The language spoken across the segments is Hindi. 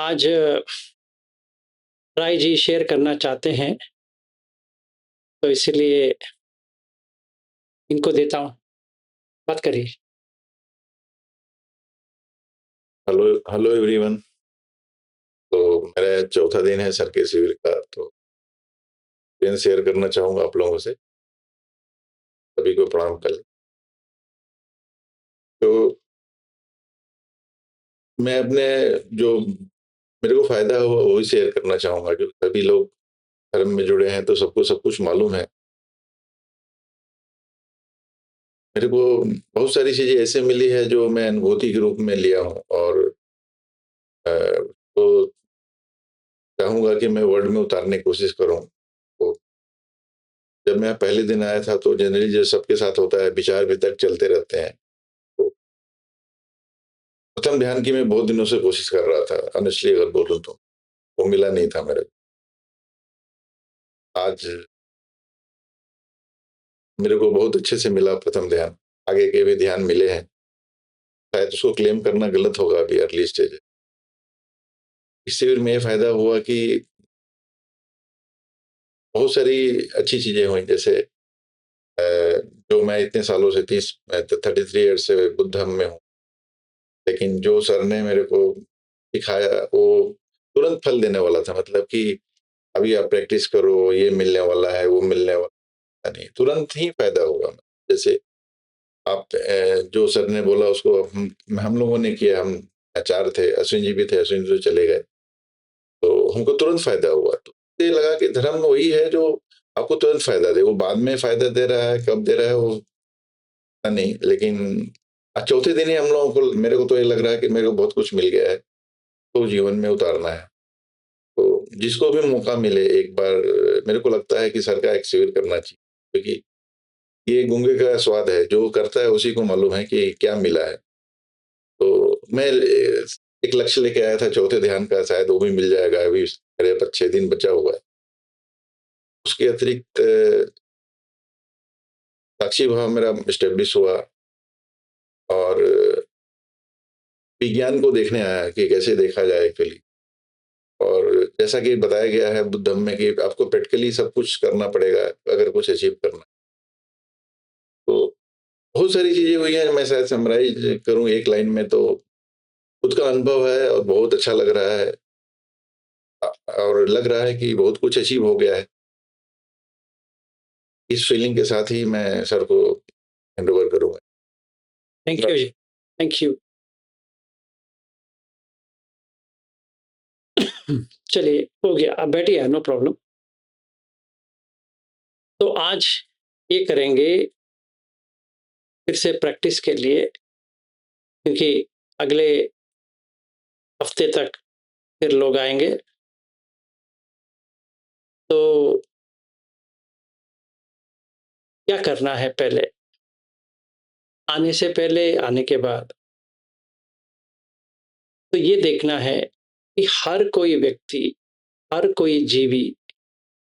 आज राय जी शेयर करना चाहते हैं, तो इसीलिए इनको देता हूँ। बात करिए। Hello hello everyone. तो मेरा चौथा दिन है सर के शिविर का, तो शेयर करना चाहूंगा आप लोगों से। सभी को प्रणाम कर। तो मैं अपने जो मेरे को फायदा हुआ वही शेयर करना चाहूंगा, क्योंकि सभी लोग धर्म में जुड़े हैं तो सबको सब कुछ मालूम है। मेरे को बहुत सारी चीजें ऐसे मिली है जो मैं अनुभूति के रूप में लिया हूँ, और तो चाहूंगा कि मैं वर्ड में उतारने की कोशिश करूँ। तो जब मैं पहले दिन आया था तो जनरली जो सबके साथ होता है, विचार वितर्क चलते रहते हैं। तो प्रथम ध्यान की मैं बहुत दिनों से कोशिश कर रहा था, ऑनेस्टली अगर बोलूं तो वो मिला नहीं था मेरे को। आज मेरे को बहुत अच्छे से मिला प्रथम ध्यान। आगे के भी ध्यान मिले हैं, शायद उसको क्लेम करना गलत होगा अभी अर्ली स्टेज है। इस शिविर में ये फायदा हुआ कि बहुत सारी अच्छी चीजें हुई, जैसे जो मैं इतने सालों से 33 ईयर से बुद्ध धर्म में हूँ, लेकिन जो सर ने मेरे को सिखाया वो तुरंत फल देने वाला था। मतलब कि अभी आप प्रैक्टिस करो, ये मिलने वाला है, वो मिलने वाला नहीं, तुरंत ही फायदा होगा। जैसे आप जो सर ने बोला उसको हम लोगों ने किया। हम चार थे, अश्विन जी भी थे, अश्विन जी तो चले गए, तो हमको तुरंत फायदा हुआ। तो ये लगा कि धर्म वही है जो आपको तुरंत फायदा दे। वो बाद में फायदा दे रहा है, कब दे रहा है वो पता नहीं, लेकिन आज चौथे दिन ही हम लोगों को, मेरे को तो ये लग रहा है कि मेरे को बहुत कुछ मिल गया है, तो जीवन में उतारना है। तो जिसको भी मौका मिले एक बार, मेरे को लगता है कि सर का एक शिविर करना चाहिए, क्योंकि ये गूंगे का स्वाद है, जो करता है उसी को मालूम है कि क्या मिला है। तो मैं एक लक्ष्य लेके आया था चौथे ध्यान का, शायद वो भी मिल जाएगा। अभी मेरे 6 दिन बचा हुआ है। उसके अतिरिक्त साक्षी भाव मेरा स्टेब्लिश हुआ, और विज्ञान को देखने आया कि कैसे देखा जाए एक्चुअली। और जैसा कि बताया गया है बुद्ध धर्म में कि आपको प्रैक्टिकली सब कुछ करना पड़ेगा अगर कुछ अचीव करना है। तो बहुत सारी चीजें हुई हैं, मैं शायद समराइज करूं एक लाइन में, तो खुद का अनुभव है और बहुत अच्छा लग रहा है। और लग रहा है कि बहुत कुछ अचीव हो गया है। इस फीलिंग के साथ ही मैं सर को हैंड ओवर करूंगा। Thank you ji, thank you. चलिए, हो गया, आप बैठिए, नो प्रॉब्लम। तो आज ये करेंगे फिर से प्रैक्टिस के लिए, क्योंकि अगले हफ्ते तक फिर लोग आएंगे। तो क्या करना है पहले, आने से पहले, आने के बाद, तो ये देखना है कि हर कोई व्यक्ति, हर कोई जीवी,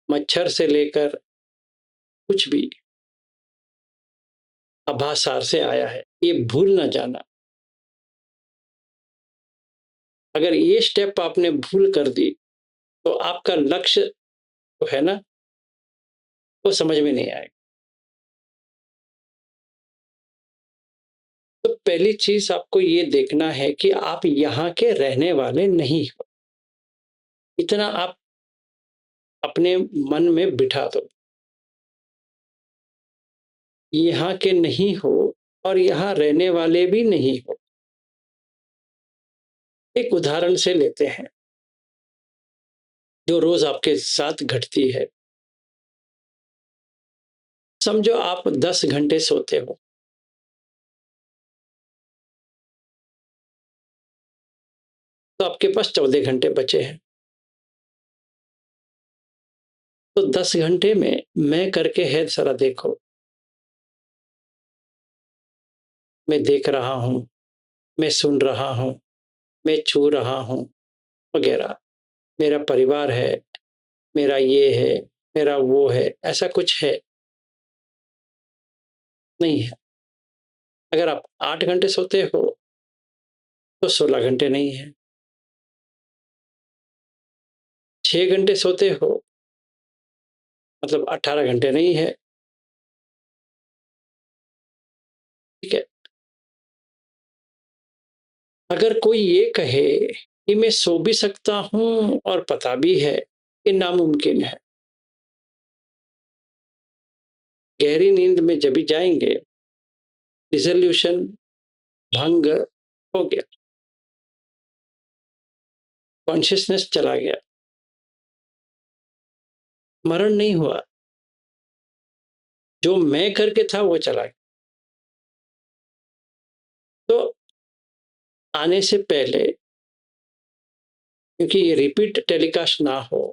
मच्छर से लेकर कुछ भी आभासार से आया है, ये भूल ना जाना। अगर ये स्टेप आपने भूल कर दी तो आपका लक्ष्य जो है ना, वो समझ में नहीं आएगा। तो पहली चीज आपको ये देखना है कि आप यहाँ के रहने वाले नहीं हो। इतना आप अपने मन में बिठा दो, यहाँ के नहीं हो और यहाँ रहने वाले भी नहीं हो। एक उदाहरण से लेते हैं जो रोज आपके साथ घटती है। समझो आप 10 घंटे सोते हो, तो आपके पास 14 घंटे बचे हैं। तो 10 घंटे में मैं करके है जरा देखो। मैं देख रहा हूँ, मैं सुन रहा हूँ, मैं छू रहा हूँ, वगैरह। मेरा परिवार है, मेरा ये है, मेरा वो है, ऐसा कुछ है? नहीं है। अगर आप 8 घंटे सोते हो तो 16 घंटे नहीं है। 6 घंटे सोते हो, मतलब 18 घंटे नहीं है। ठीक है? अगर कोई ये कहे कि मैं सो भी सकता हूँ और पता भी है कि नामुमकिन है। गहरी नींद में जब भी जाएँगे, रिज़ॉल्यूशन भंग हो गया, कॉन्शसनेस चला गया, मरण नहीं हुआ, जो मैं करके था वो चला गया। तो आने से पहले, क्योंकि ये रिपीट टेलीकास्ट ना हो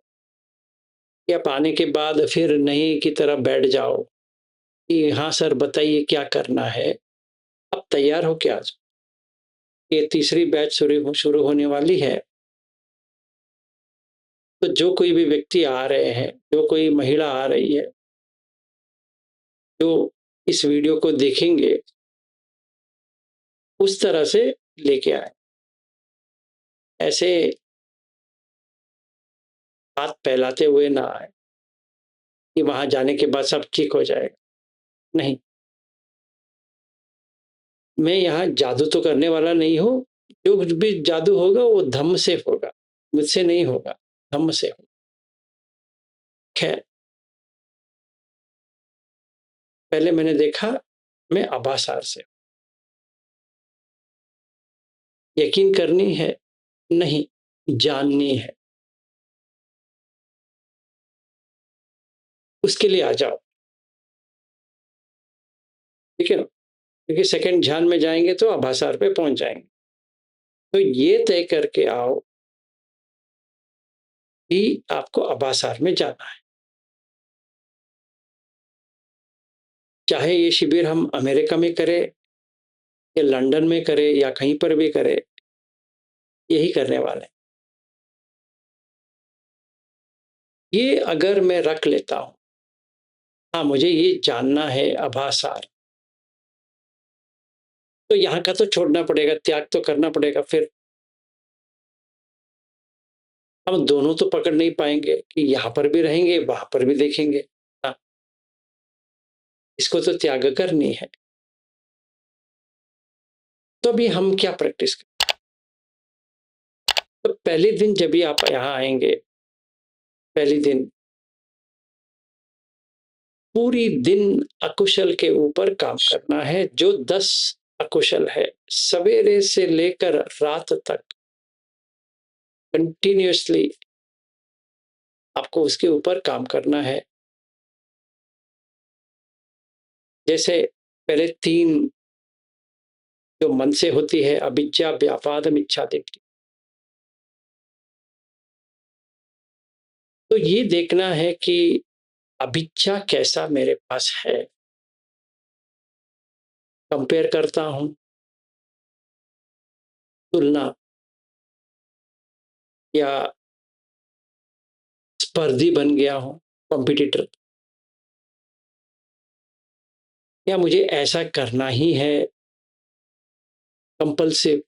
कि आप आने के बाद फिर नहीं की तरह बैठ जाओ कि हाँ सर बताइए क्या करना है। आप तैयार हो क्या? आज ये तीसरी बैच शुरू होने वाली है। तो जो कोई भी व्यक्ति आ रहे हैं, जो कोई महिला आ रही है, जो इस वीडियो को देखेंगे, उस तरह से लेके आए। ऐसे हाथ फैलाते हुए ना आए कि वहां जाने के बाद सब ठीक हो जाएगा। नहीं, मैं यहाँ जादू तो करने वाला नहीं हूँ। जो कुछ भी जादू होगा वो धम्म से होगा, मुझसे नहीं होगा, धम्म से होगा। खैर, पहले मैंने देखा, मैं आभासार से। यकीन करनी है? नहीं, जाननी है। उसके लिए आ जाओ। ठीक है ना? क्योंकि सेकंड ध्यान में जाएंगे तो आभासार पे पहुंच जाएंगे। तो ये तय करके आओ कि आपको आभासार में जाना है। चाहे ये शिविर हम अमेरिका में करें या लंदन में करें या कहीं पर भी करें, यही करने वाले हैं। ये अगर मैं रख लेता हूं, हाँ मुझे ये जानना है आभासार, तो यहाँ का तो छोड़ना पड़ेगा, त्याग तो करना पड़ेगा। फिर हम दोनों तो पकड़ नहीं पाएंगे कि यहाँ पर भी रहेंगे, वहां पर भी देखेंगे। हाँ, इसको तो त्याग करनी है। तो अभी हम क्या प्रैक्टिस करें? तो पहले दिन जब भी आप यहाँ आएंगे, पहले दिन पूरी दिन अकुशल के ऊपर काम करना है। जो 10 अकुशल है, सवेरे से लेकर रात तक कंटिन्यूअसली आपको उसके ऊपर काम करना है। जैसे पहले 3 जो मन से होती है, अविद्या, व्यापाद, मिथ्यादित्य। तो ये देखना है कि अविद्या कैसा मेरे पास है। कंपेयर करता हूं, तुलना या स्पर्धी बन गया हूं, कॉम्पिटिटर, या मुझे ऐसा करना ही है, कंपल्सिव,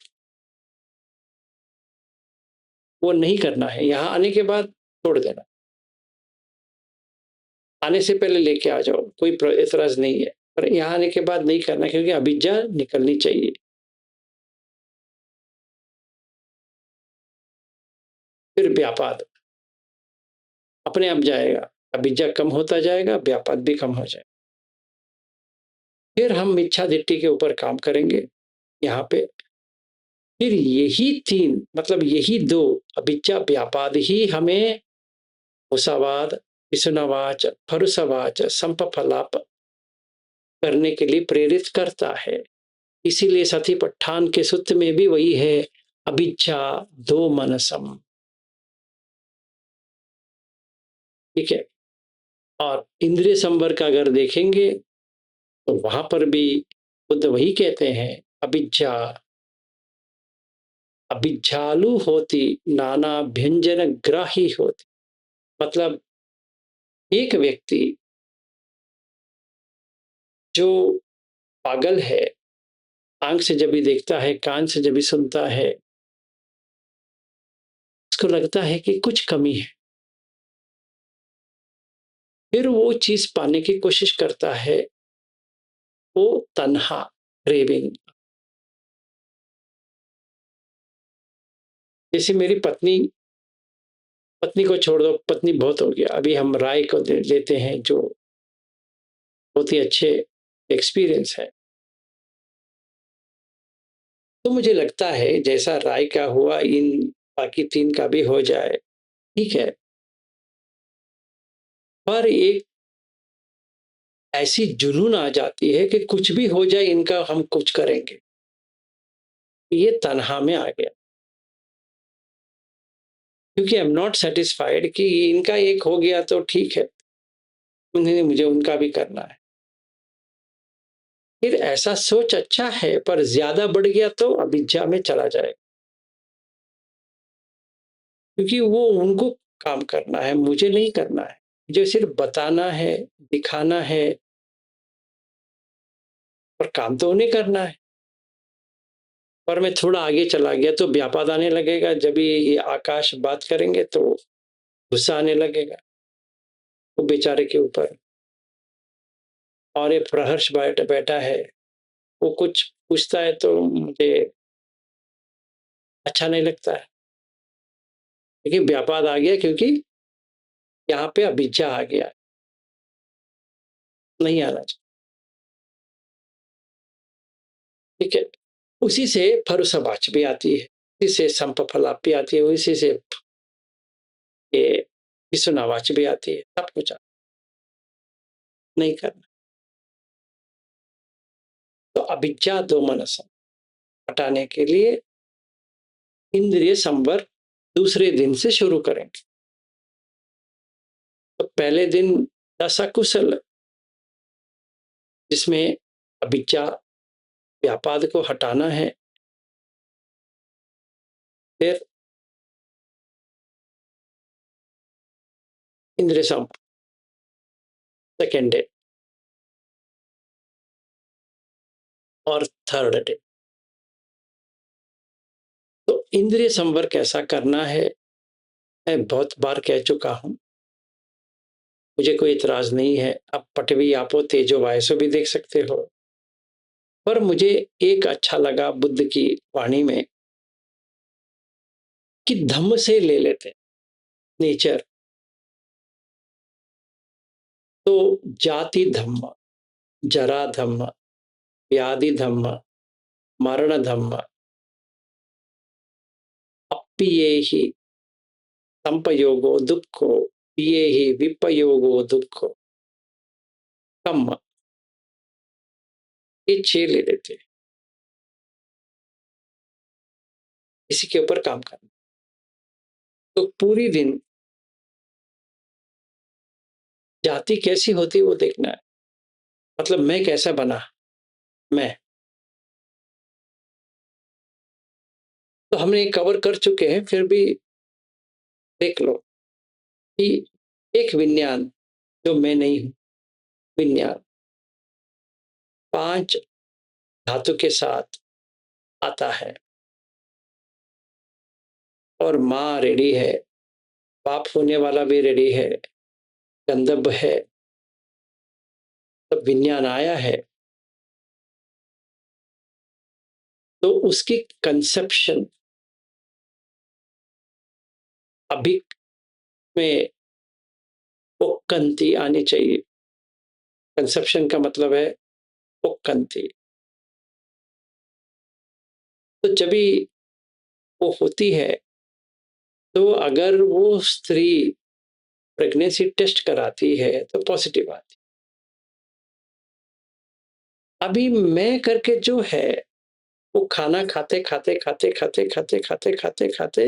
वो नहीं करना है। यहाँ आने के बाद छोड़ देना। आने से पहले लेके आ जाओ, कोई एतराज नहीं है, पर यहाँ आने के बाद नहीं करना, क्योंकि अविद्या निकलनी चाहिए। फिर व्यापाद अपने आप जाएगा, अविद्या कम होता जाएगा, व्यापाद भी कम हो जाएगा। फिर हम मिथ्या दृष्टि के ऊपर काम करेंगे यहाँ पे। फिर यही 3, मतलब यही 2, अविद्या व्यापाद ही हमें मुसावाद, विसुनवाच, फरुसवाच, संपफलाप करने के लिए प्रेरित करता है। इसीलिए सती पट्ठान के सूत्र में भी वही है, अभिज्ञा दो मनसम। ठीक है? और इंद्रिय संवर का अगर देखेंगे तो वहां पर भी बुद्ध वही कहते हैं, अभिज्ञा अभिज्ञालु होती, नाना व्यंजन ग्राही होती। मतलब एक व्यक्ति जो पागल है, आंख से जब भी देखता है, कान से जब भी सुनता है, उसको लगता है कि कुछ कमी है। फिर वो चीज़ पाने की कोशिश करता है, वो तन्हा क्रेविंग। जैसे मेरी पत्नी पत्नी को छोड़ दो, पत्नी बहुत हो गया, अभी हम राय को लेते हैं जो बहुत ही अच्छे एक्सपीरियंस है। तो मुझे लगता है जैसा राय का हुआ, इन बाकी 3 का भी हो जाए, ठीक है। पर एक ऐसी जुनून आ जाती है कि कुछ भी हो जाए, इनका हम कुछ करेंगे। ये तन्हा में आ गया, क्योंकि आई एम नॉट सैटिस्फाइड कि इनका एक हो गया तो ठीक है, नहीं मुझे उनका भी करना है। फिर ऐसा सोच अच्छा है, पर ज्यादा बढ़ गया तो अविद्या में चला जाएगा, क्योंकि वो उनको काम करना है, मुझे नहीं करना है। मुझे सिर्फ बताना है, दिखाना है, पर काम तो उन्हें करना है। पर मैं थोड़ा आगे चला गया तो व्यापाद आने लगेगा, जब ये आकाश बात करेंगे तो गुस्सा आने लगेगा वो बेचारे के ऊपर। और ये प्रहर्ष बैठा है, वो कुछ पूछता है तो मुझे अच्छा नहीं लगता है, लेकिन व्यापाद आ गया, क्योंकि यहाँ पे अभिज्ञा आ गया, नहीं आना चाहिए। ठीक है, उसी से फरुसबाच भी आती है, उसी से संपफलाप भी आती है, उसी से ये विसुनावाच भी आती है, सब कुछ नहीं करना। तो अभिज्ञा दो मनस हटाने के लिए इंद्रिय संवर दूसरे दिन से शुरू करेंगे। तो पहले दिन दशाकुशल, जिसमें अभिज्ञा व्यापाद को हटाना है। फिर इंद्रिय संवर सेकेंड डे, और थर्ड डे। तो इंद्रिय संवर कैसा करना है, मैं बहुत बार कह चुका हूं, मुझे कोई इतराज नहीं है। आप पटवी आपो तेजो वायसो भी देख सकते हो। पर मुझे एक अच्छा लगा बुद्ध की वाणी में, कि धम्म से ले लेते नेचर। तो जाति धम्म, जरा धम्म, व्याधि धम्म, मरण धम्म, अप्पिये ही संपयोगो दुखो, पिये ही विपयोगो दुखो, कम्म, ये 6 ले लेते, इसी के ऊपर काम करना। तो पूरी दिन जाति कैसी होती है वो देखना है, मतलब मैं कैसा बना, मैं तो हमने कवर कर चुके हैं, फिर भी देख लो कि एक विज्ञान जो मैं नहीं हूं, विज्ञान 5 धातु के साथ आता है, और माँ रेडी है, बाप होने वाला भी रेडी है, गंधर्व है, तब विज्ञान आया है। तो उसकी कंसेप्शन अभी में ओक्कंती आनी चाहिए। कंसेप्शन का मतलब है ओक्कंती। तो जब भी वो होती है, तो अगर वो स्त्री प्रेगनेंसी टेस्ट कराती है तो पॉजिटिव आती है। अभी मैं करके जो है, वो खाना खाते खाते खाते खाते खाते खाते खाते खाते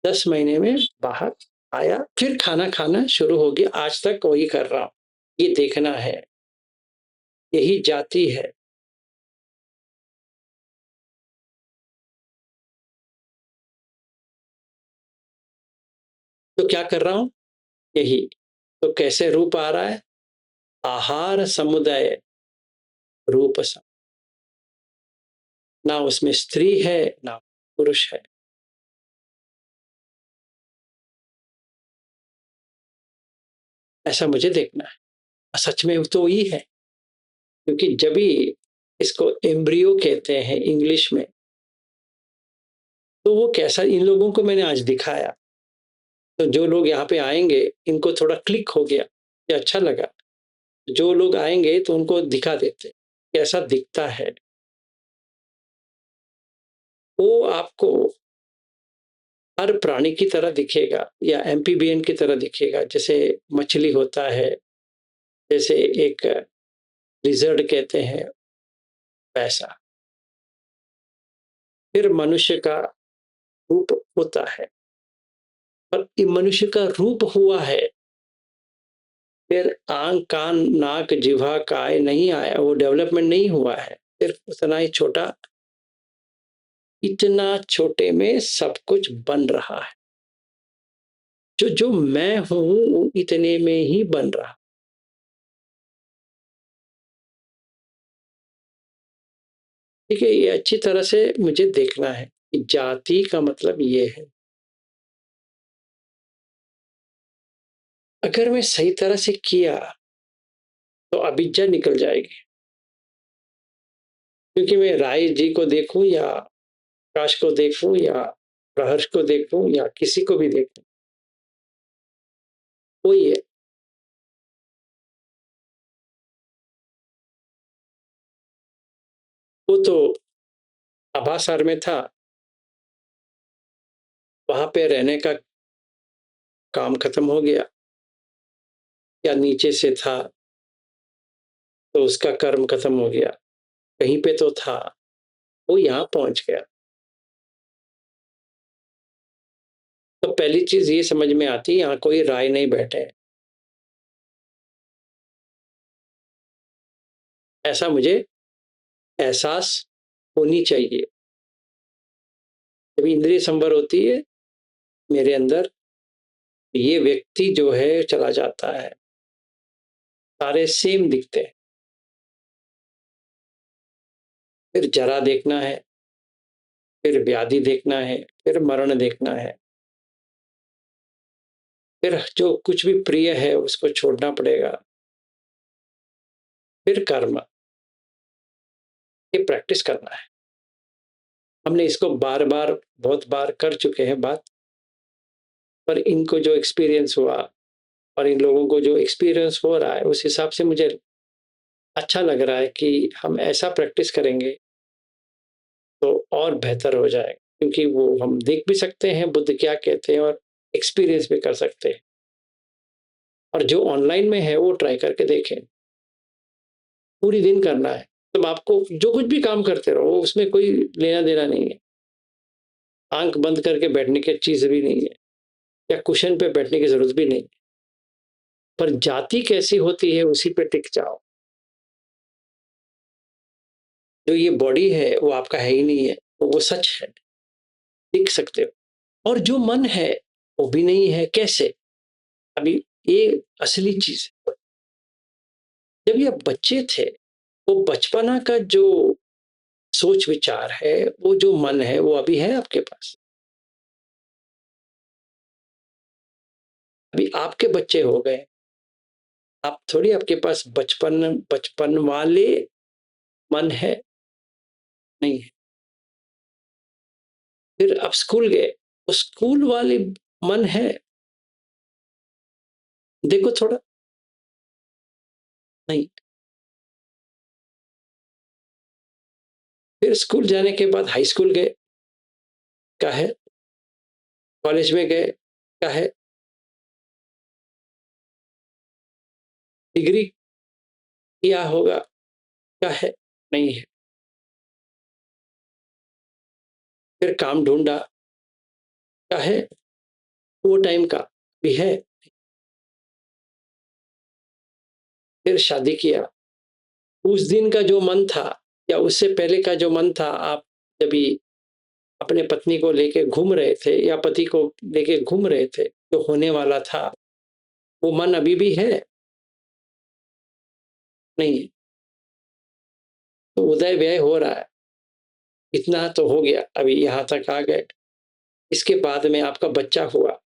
10 महीने में बाहर आया, फिर खाना खाना शुरू हो गया, आज तक वही कर रहा हूं। ये देखना है, यही जाति है। तो क्या कर रहा हूं, यही। तो कैसे रूप आ रहा है, आहार समुदाय रूप सम, ना उसमें स्त्री है ना पुरुष है। ऐसा मुझे देखना है। सच में तो वही है, क्योंकि जब भी इसको एम्ब्रियो कहते हैं इंग्लिश में, तो वो कैसा इन लोगों को मैंने आज दिखाया। तो जो लोग यहाँ पे आएंगे, इनको थोड़ा क्लिक हो गया, ये अच्छा लगा। जो लोग आएंगे तो उनको दिखा देते कैसा दिखता है। वो आपको हर प्राणी की तरह दिखेगा या एम्फीबियन की तरह दिखेगा, जैसे मछली होता है, जैसे एक लिजर्ड कहते हैं, वैसा। फिर मनुष्य का रूप होता है, पर ये मनुष्य का रूप हुआ है, फिर आंख कान नाक जिह्वा काय नहीं आया, वो डेवलपमेंट नहीं हुआ है, सिर्फ उतना ही छोटा। इतना छोटे में सब कुछ बन रहा है। जो जो मैं हूं इतने में ही बन रहा। ठीक है, ये अच्छी तरह से मुझे देखना है कि जाति का मतलब ये है। अगर मैं सही तरह से किया तो अविद्या निकल जाएगी। क्योंकि मैं राय जी को देखूं या प्रकाश को देखूं या प्रहर्ष को देखूं या किसी को भी देखूं, वही है। वो तो आभासार में था, वहां पे रहने का काम खत्म हो गया, या नीचे से था तो उसका कर्म खत्म हो गया, कहीं पे तो था, वो यहाँ पहुंच गया। तो पहली चीज ये समझ में आती, यहाँ कोई राय नहीं बैठे, ऐसा मुझे एहसास होनी चाहिए। जब इंद्रिय संवर होती है मेरे अंदर, ये व्यक्ति जो है चला जाता है, सारे सेम दिखते हैं। फिर जरा देखना है, फिर व्याधि देखना है, फिर मरण देखना है, फिर जो कुछ भी प्रिय है उसको छोड़ना पड़ेगा, फिर कर्म। ये प्रैक्टिस करना है। हमने इसको बार बार बहुत बार कर चुके हैं बात, पर इनको जो एक्सपीरियंस हुआ और इन लोगों को जो एक्सपीरियंस हो रहा है, उस हिसाब से मुझे अच्छा लग रहा है कि हम ऐसा प्रैक्टिस करेंगे तो और बेहतर हो जाएगा। क्योंकि वो हम देख भी सकते हैं बुद्ध क्या कहते हैं और एक्सपीरियंस भी कर सकते हैं। और जो ऑनलाइन में है वो ट्राई करके देखें, पूरी दिन करना है। तब आपको जो कुछ भी काम करते रहो उसमें कोई लेना देना नहीं है। आंख बंद करके बैठने की चीज भी नहीं है, या कुशन पे बैठने की जरूरत भी नहीं। पर जाति कैसी होती है उसी पे टिक जाओ। जो ये बॉडी है वो आपका है ही नहीं है, तो वो सच है, टिक सकते हो। और जो मन है वो भी नहीं है, कैसे? अभी ये असली चीज है। जब ये बच्चे थे, वो बचपना का जो सोच विचार है, वो जो मन है, वो अभी है आपके पास। अभी आपके बच्चे हो गए, आप थोड़ी, आपके पास बचपन बचपन वाले मन है, नहीं है। फिर आप स्कूल गए, तो स्कूल वाले मन है, देखो थोड़ा, नहीं। फिर स्कूल जाने के बाद हाई स्कूल गए, क्या है? कॉलेज में गए, क्या है? डिग्री किया होगा, क्या है? नहीं है। फिर काम ढूंढा, क्या है? वो टाइम का भी है। फिर शादी किया, उस दिन का जो मन था या उससे पहले का जो मन था, आप जब भी अपने पत्नी को लेके घूम रहे थे या पति को लेके घूम रहे थे, जो होने वाला था, वो मन अभी भी है, नहीं है। तो उदय व्यय हो रहा है, इतना तो हो गया, अभी यहाँ तक आ गए। इसके बाद में आपका बच्चा हुआ,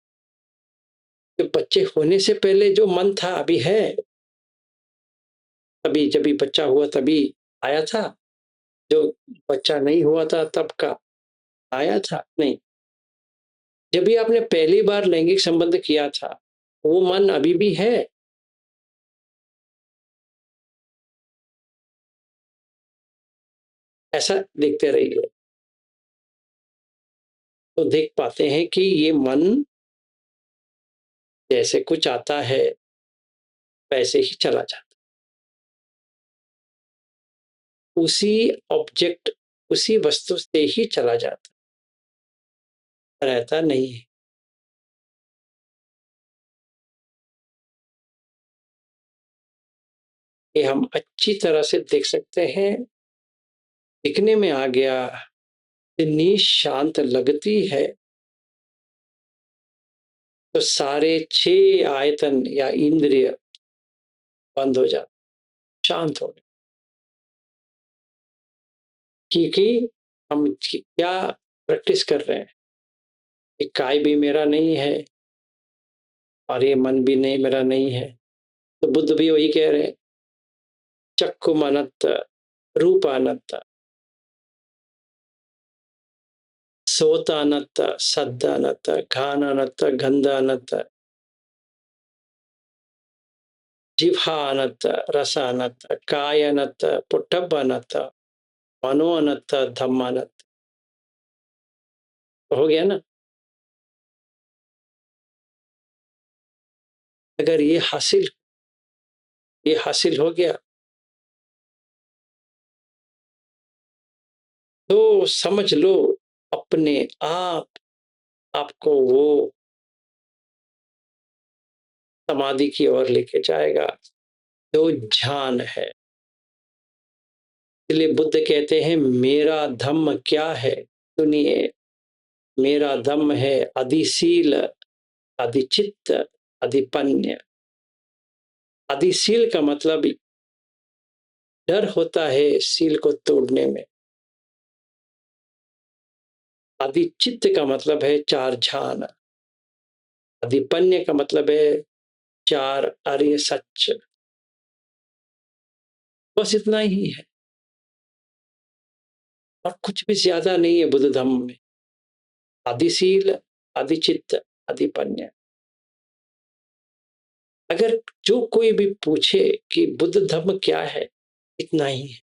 तो बच्चे होने से पहले जो मन था अभी है, अभी जब भी बच्चा हुआ तभी आया था, जो बच्चा नहीं हुआ था तब का आया था नहीं। जब भी आपने पहली बार लैंगिक संबंध किया था, वो मन अभी भी है। ऐसा देखते रहिए, तो देख पाते हैं कि ये मन जैसे कुछ आता है वैसे ही चला जाता, उसी ऑब्जेक्ट, उसी वस्तु से ही चला जाता, रहता नहीं है। ये हम अच्छी तरह से देख सकते हैं। दिखने में आ गया, इतनी शांत लगती है, तो सारे 6 आयतन या इंद्रिय बंद हो जाते, शांत हो गए। क्योंकि हम क्या प्रैक्टिस कर रहे हैं, ये काय भी मेरा नहीं है और ये मन भी नहीं मेरा नहीं है। तो बुद्ध भी वही कह रहे हैं, चक्षु अनंत, रूप अनंत, सोत अनंत, शब्द अनंत, घान अनंत, गंध अनंत, जिह्वा अनंत, रस अनंत, काय अनंत, पुट्टब अनंत, मनो अनंत, धम्म अनंत। हो गया ना। अगर ये हासिल हो गया तो समझ लो अपने आप आपको वो समाधि की ओर लेके जाएगा जो ध्यान है। इसलिए बुद्ध कहते हैं मेरा धम्म क्या है, सुनिए, मेरा धम्म है अधिशील, अधिचित्त, अधिपन्य। अधिशील का मतलब डर होता है सील को तोड़ने में। अधिचित्त का मतलब है 4 ध्यान। अधिपन्य का मतलब है 4 आर्य सत्य। बस इतना ही है और कुछ भी ज्यादा नहीं है बुद्ध धम्म में। अधिशील, अधिचित्त, अधिपन्य। अगर जो कोई भी पूछे कि बुद्ध धर्म क्या है, इतना ही है,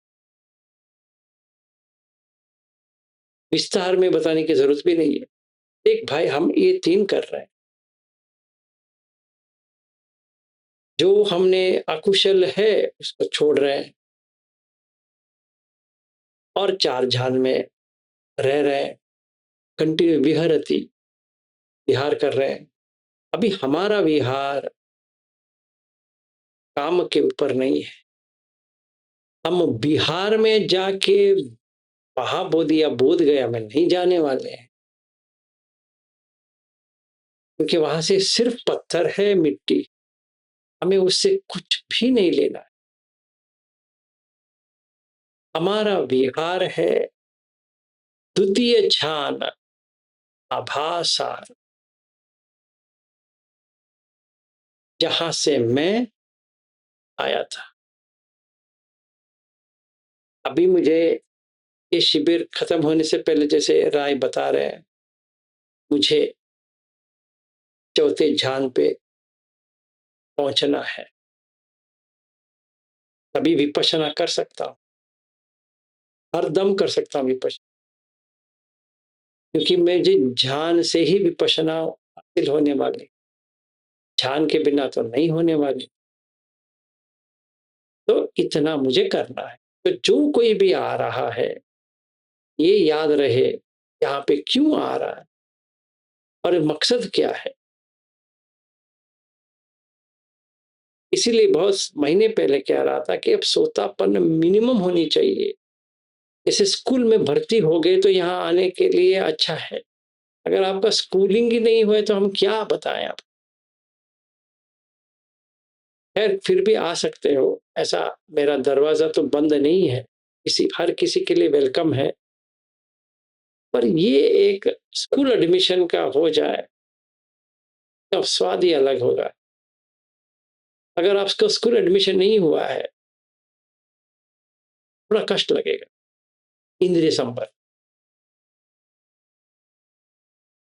विस्तार में बताने की जरूरत भी नहीं है। देख भाई, हम ये 3 कर रहे हैं, जो हमने अकुशल है उसको छोड़ रहे हैं और 4 ध्यान में रह रहे हैं, कंटिन्यू विहरती, विहार कर रहे हैं। अभी हमारा विहार काम के ऊपर नहीं है, हम बिहार में जाके महाबोध या बोध गया में नहीं जाने वाले हैं, क्योंकि वहां से सिर्फ पत्थर है, मिट्टी, हमें उससे कुछ भी नहीं लेना है। हमारा विहार है द्वितीय ध्यान, आभासार, जहां से मैं आया था। अभी मुझे ये शिविर खत्म होने से पहले, जैसे राय बता रहे हैं, मुझे चौथे ध्यान पे पहुंचना है, तभी विपश्यना कर सकता हूं, हर दम कर सकता हूं विपश्यना, क्योंकि मुझे ध्यान से ही विपश्यना हासिल होने वाली, ध्यान के बिना तो नहीं होने वाली। तो इतना मुझे करना है। तो जो कोई भी आ रहा है, ये याद रहे यहाँ पे क्यों आ रहा है और मकसद क्या है। इसीलिए बहुत महीने पहले कह रहा था कि अब सोतापन मिनिमम होनी चाहिए। जैसे स्कूल में भर्ती हो गए तो यहाँ आने के लिए अच्छा है, अगर आपका स्कूलिंग ही नहीं हुआ तो हम क्या बताएं आप। खैर, फिर भी आ सकते हो, ऐसा मेरा दरवाजा तो बंद नहीं है, हर किसी के लिए वेलकम है। पर ये एक स्कूल एडमिशन का हो जाए तब स्वाद ही अलग होगा। अगर आपका स्कूल एडमिशन नहीं हुआ है, थोड़ा कष्ट लगेगा, इंद्रिय संपर्क।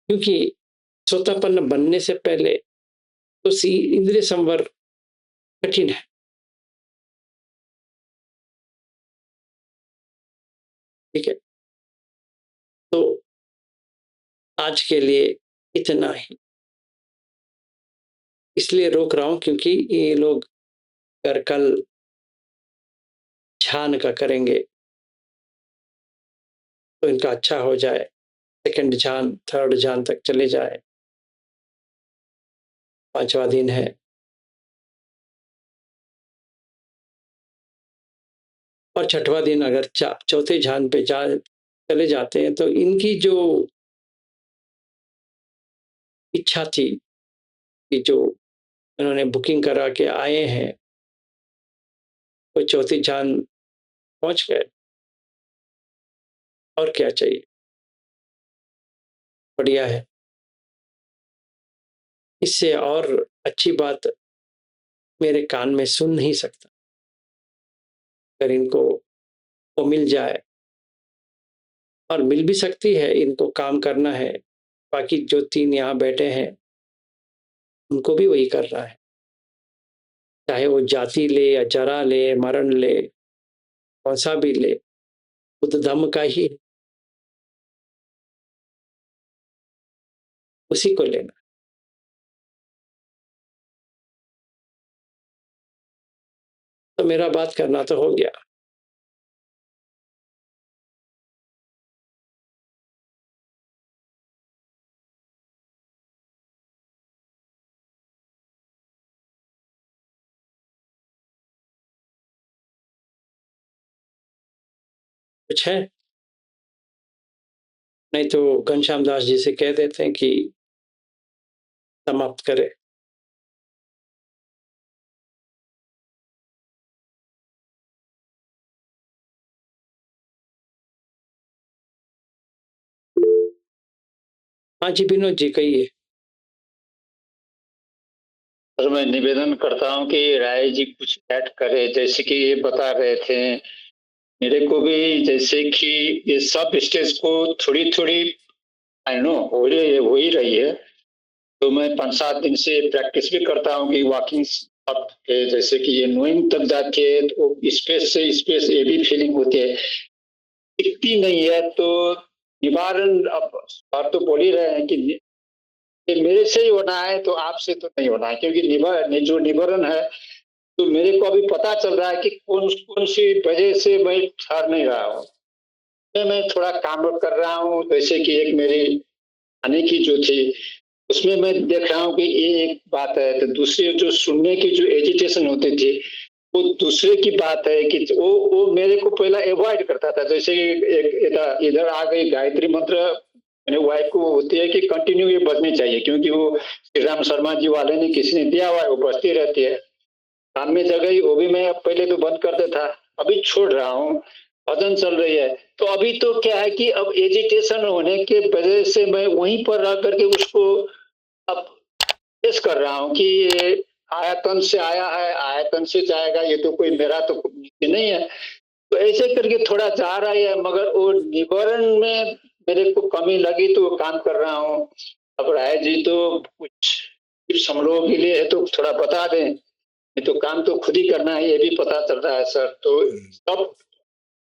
क्योंकि श्रोतापन्न बनने से पहले तो इंद्रिय संवर्ग कठिन है। ठीक है, तो आज के लिए इतना ही। इसलिए रोक रहा हूं क्योंकि ये लोग अगर कल ध्यान का करेंगे तो इनका अच्छा हो जाए, सेकंड ध्यान, थर्ड ध्यान तक चले जाए। 5वां दिन है। और 6वां दिन अगर चौथे ध्यान पे चले जाते हैं तो इनकी जो इच्छा थी कि जो इन्होंने बुकिंग करा के आए हैं वो चौथी ध्यान पहुंच गए। और क्या चाहिए, बढ़िया है। इससे और अच्छी बात मेरे कान में सुन नहीं सकता। अगर इनको वो मिल जाए, और मिल भी सकती है, इनको काम करना है। बाकी जो 3 यहाँ बैठे हैं उनको भी वही करना है, चाहे वो जाति ले या जरा ले, मरण ले, कौन सा भी ले, बुद्ध धम्म का ही उसी को लेना। तो मेरा बात करना तो हो गया। कुछ है? नहीं तो घनश्याम दास जी से कह देते हैं कि समाप्त करें। हाँ जी, विनोद जी कहिए। सर मैं निवेदन करता हूँ कि राय जी कुछ ऐड करे, जैसे कि ये बता रहे थे मेरे को भी, जैसे कि ये सब स्टेज को थोड़ी थोड़ी आई नो हो ही रही है। तो मैं 5-7 दिन से प्रैक्टिस भी करता हूँ कि वॉकिंग अप के, जैसे कि ये नोइंग तक जाके तो स्पेस से स्पेस ये भी फीलिंग होती है, दिखती नहीं है। तो निवारण अब बात तो बोल ही रहे हैं कि मेरे से ही होना है, तो आपसे तो नहीं होना है, क्योंकि जो निवारण है तो मेरे को अभी पता चल रहा है कि कौन कौन सी वजह से मैं ठहर नहीं रहा हूँ। मैं थोड़ा काम कर रहा हूँ, जैसे कि एक मेरी आने की जो थी उसमें मैं देख रहा हूँ कि ये एक बात है, तो दूसरी जो सुनने की जो एजिटेशन होती थी वो दूसरे की बात है कि वो मेरे को पहला अवॉइड करता था। जैसे एक इधर आ गई गायत्री मंत्र, मेरे वाइफ को होती है कि कंटिन्यू ये बजनी चाहिए, क्योंकि वो श्री राम शर्मा जी वाले ने किसी ने दिया हुआ है, वो बजती रहती है। काम में जगह ही वो भी मैं अब पहले तो बंद करता था, अभी छोड़ रहा हूँ, भजन चल रही है। तो अभी तो क्या है कि अब एजिटेशन होने के वजह से मैं वहीं पर रह करके उसको अब पेश कर रहा हूँ कि ये आयतन से आया है, आयतन से जाएगा, ये तो कोई मेरा तो नहीं है। तो ऐसे करके थोड़ा जा रहा है, मगर वो निवारण में मेरे को कमी लगी तो वो काम कर रहा हूँ। अब राय जी तो कुछ टिप्स हम लोगों के लिए है तो थोड़ा बता दें, ये तो काम तो खुद ही करना है, ये भी पता चल रहा है सर। तो सब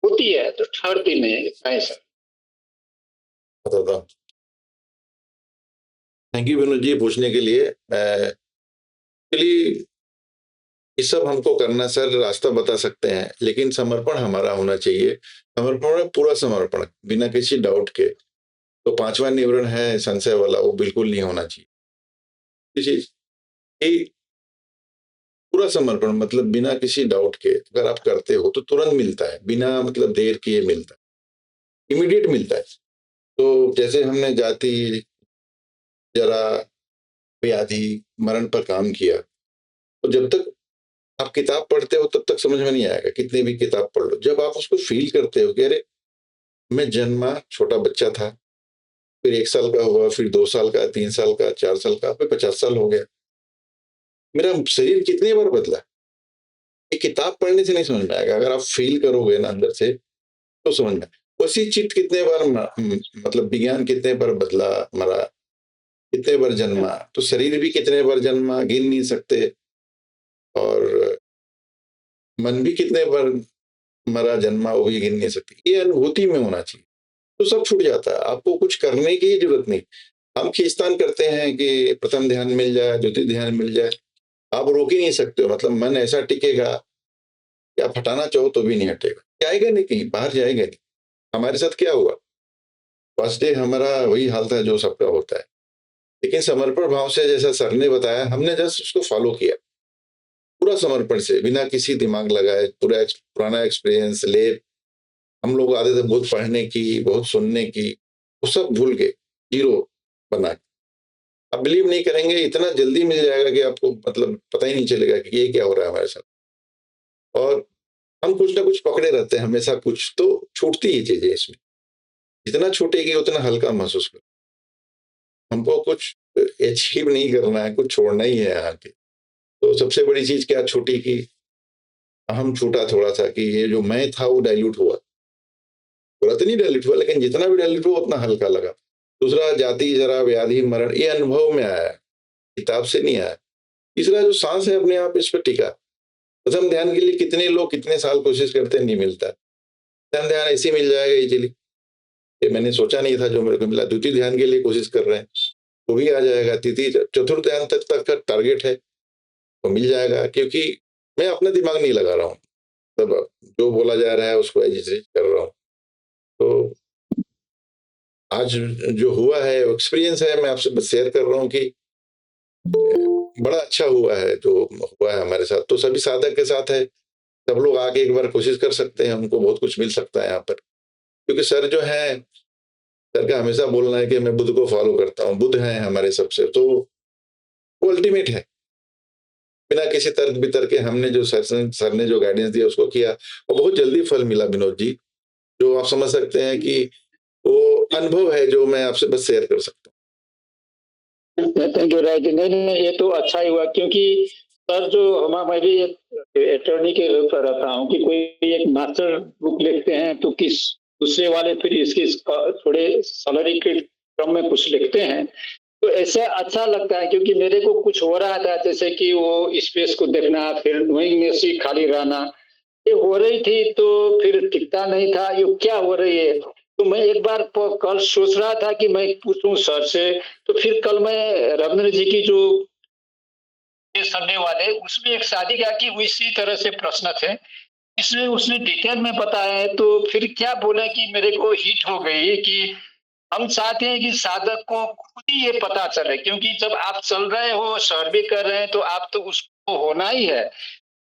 होती है तो ठहरती नहीं है, इतना ही sir. Thank you Vinod ji पूछने के लिए। एक्चुअली ये सब हमको करना सर, रास्ता बता सकते हैं, लेकिन समर्पण हमारा होना चाहिए। समर्पण में पूरा समर्पण, बिना किसी डाउट के। तो 5वां निवरण है संशय वाला, वो बिल्कुल नहीं होना चाहिए। पूरा समर्पण मतलब बिना किसी डाउट के अगर आप करते हो तो तुरंत मिलता है, बिना मतलब देर किए मिलता है, इमीडिएट मिलता है। तो जैसे हमने जाति, जरा, व्याधि, मरण पर काम किया, तो जब तक आप किताब पढ़ते हो तब तक समझ में नहीं आएगा, कितनी भी किताब पढ़ लो। जब आप उसको फील करते हो कि अरे मैं जन्मा, छोटा बच्चा था, फिर 1 साल का हुआ, फिर 2 साल का, 3 साल का, 4 साल का, फिर 50 साल हो गया। मेरा शरीर कितनी बार बदला। ये किताब पढ़ने से नहीं समझ में आएगा, अगर आप फ़ील करोगे ना अंदर से, तो समझ में। उसी चित्त कितने बार मतलब विज्ञान कितने बार बदला, मरा, कितने बार जन्मा, तो शरीर भी कितने बार जन्मा, गिन नहीं सकते। और मन भी कितने बार मरा, जन्मा, वो भी गिन नहीं सकते। ये अनुभूति में होना चाहिए, तो सब छूट जाता है। आपको कुछ करने की जरूरत नहीं। हम खींचतान करते हैं कि प्रथम ध्यान मिल जाए, द्वितीय ध्यान मिल जाए, आप रोक ही नहीं सकते हो। मतलब मन ऐसा टिकेगा कि आप हटाना चाहो तो भी नहीं हटेगा, जाएगा नहीं, कहीं बाहर जाएगा नहीं। हमारे साथ क्या हुआ, फर्स्ट डे हमारा वही हाल था जो सबका होता है, लेकिन समर्पण भाव से, जैसा सर ने बताया, हमने जस्ट उसको फॉलो किया पूरा समर्पण से, बिना किसी दिमाग लगाए। पूरा पुराना एक्सपीरियंस ले, हम लोग आते थे बहुत पढ़ने की, बहुत सुनने की, वो सब भूल के जीरो बना के। आप बिलीव नहीं करेंगे, इतना जल्दी मिल जाएगा कि आपको मतलब पता ही नहीं चलेगा कि ये क्या हो रहा है हमारे साथ। और हम कुछ ना कुछ पकड़े रहते हैं हमेशा, कुछ तो छूटती ही चीजें इसमें। जितना छूटेगी उतना हल्का महसूस कर। हमको कुछ अचीव नहीं करना है, कुछ छोड़ना ही है यहाँ के। तो सबसे बड़ी चीज क्या छूटी कि अहम छूटा थोड़ा सा, कि ये जो मैं था वो डाइल्यूट हुआ। पूरा तो नहीं डाइल्यूट हुआ, लेकिन जितना भी डाइल्यूट हुआ उतना हल्का लगा। दूसरा, जाति, जरा, व्याधि, मरण, ये अनुभव में आया, किताब से नहीं आया। तीसरा, जो सांस है अपने आप इस पर टिका। प्रथम ध्यान के लिए कितने लोग कितने साल कोशिश करते हैं, नहीं मिलता। प्रथम ध्यान ऐसे मिल जाएगा इजीली, ये मैंने सोचा नहीं था जो मेरे को मिला। द्वितीय ध्यान के लिए कोशिश कर रहे हैं, वो भी आ जाएगा। तृतीय चतुर्थ ध्यान तक का टारगेट है, वो मिल जाएगा। क्योंकि मैं अपना दिमाग नहीं लगा रहा हूँ, मतलब जो बोला जा रहा है उसको एग्जीक्यूट कर रहा हूँ। तो आज जो हुआ है एक्सपीरियंस है, मैं आपसे बस शेयर कर रहा हूँ कि बड़ा अच्छा हुआ है जो हुआ है हमारे साथ। तो सभी साधक के साथ है, सब लोग आके एक बार कोशिश कर सकते हैं, उनको बहुत कुछ मिल सकता है यहाँ पर। क्योंकि सर जो है, सर का हमेशा बोलना है कि मैं बुद्ध को फॉलो करता हूँ, बुद्ध हैं हमारे सबसे, तो वो अल्टीमेट है। बिना किसी तर्क वितर्क के हमने जो सर ने जो गाइडेंस दिया उसको किया, और बहुत जल्दी फल मिला विनोद जी। जो आप समझ सकते हैं कि वो अनुभव है जो मैं आपसे बस शेयर कर सकता हूँ। Thank you Rai ji. नहीं नहीं, ये तो अच्छा ही हुआ, क्योंकि सर जो मैं भी अटॉर्नी के रूप में रहता हूँ कि कोई एक मास्टर बुक लिखते हैं तो किस दूसरे वाले फिर इसकी थोड़े सैलरी के क्रम में कुछ लिखते हैं, तो ऐसा अच्छा लगता है। क्योंकि मेरे को कुछ हो रहा था, जैसे कि वो स्पेस को देखना, फिर नोइंगनेस ही खाली रहना, ये हो रही थी, तो फिर टिकता नहीं था ये क्या हो रही है। तो मैं एक बार कल सोच रहा था कि मैं पूछूं सर से। तो फिर कल मैं रविंद्र जी की जो संडे वाले, उसमें एक शादी का की इसी तरह से प्रश्न थे, इसमें उसने डिटेल में बताया है। तो फिर क्या बोले कि मेरे को हिट हो गई कि हम चाहते हैं कि साधक को खुद ही ये पता चले, क्योंकि जब आप चल रहे हो, सर्वे कर रहे हैं, तो आप तो उसको होना ही है।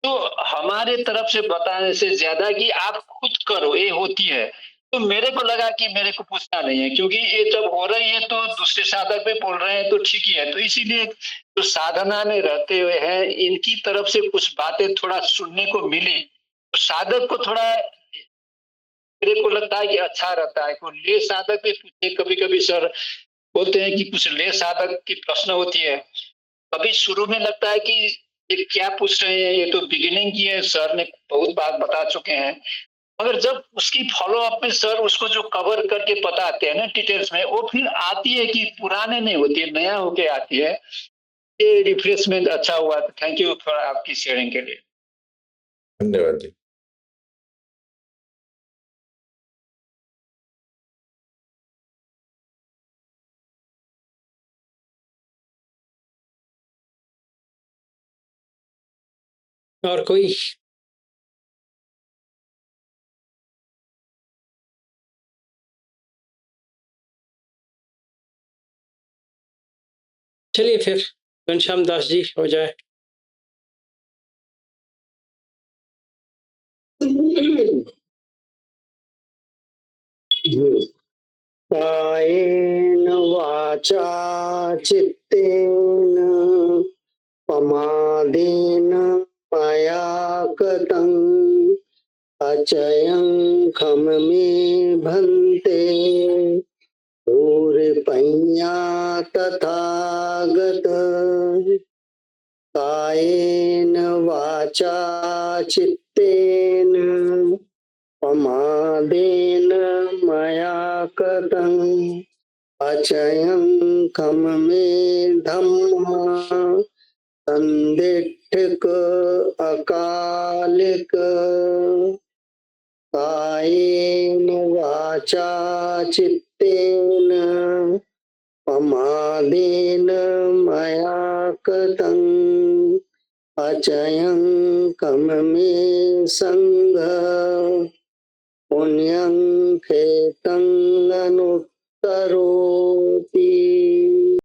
तो हमारे तरफ से बताने से ज्यादा कि आप खुद करो, ये होती है। तो मेरे को लगा कि मेरे को पूछना नहीं है, क्योंकि ये जब हो रही है तो दूसरे साधक भी बोल रहे हैं तो ठीक ही है। तो इसीलिए जो साधना में रहते हुए हैं, इनकी तरफ से कुछ बातें थोड़ा सुनने को मिली, तो साधक को थोड़ा, मेरे को लगता है कि अच्छा रहता है। कोई ले साधक भी पूछे, कभी कभी सर बोलते हैं कि कुछ ले साधक की प्रश्न होती है, कभी शुरू में लगता है कि ये क्या पूछ रहे हैं, ये तो बिगिनिंग की है, सर ने बहुत बात बता चुके हैं। मगर जब उसकी फॉलो अप में सर उसको जो कवर करके बताते हैं ना डिटेल्स में, वो फिर आती है कि पुराने नहीं होती है, नया होके आती है। ये रिफ्रेशमेंट अच्छा हुआ। थैंक यू फॉर आपकी शेयरिंग के लिए। धन्यवाद जी। और कोई? चलिए फिर घनश्याम दास जी हो जाए। कायेन वाचा चित्तेन प्रमादेन मया कृतं अचयं खम मे भन्ते कृपया तथागत कायेन वाचा चित्तेन प्रमादेन मया कृतं अचयं खममे धम्मः संदिट्ठिक अकालिक कायेन वाचा चित्तेन प्रमादेन मया कृतं अचयं कममे संग पुण्यं खेतं अनुत्तरोति।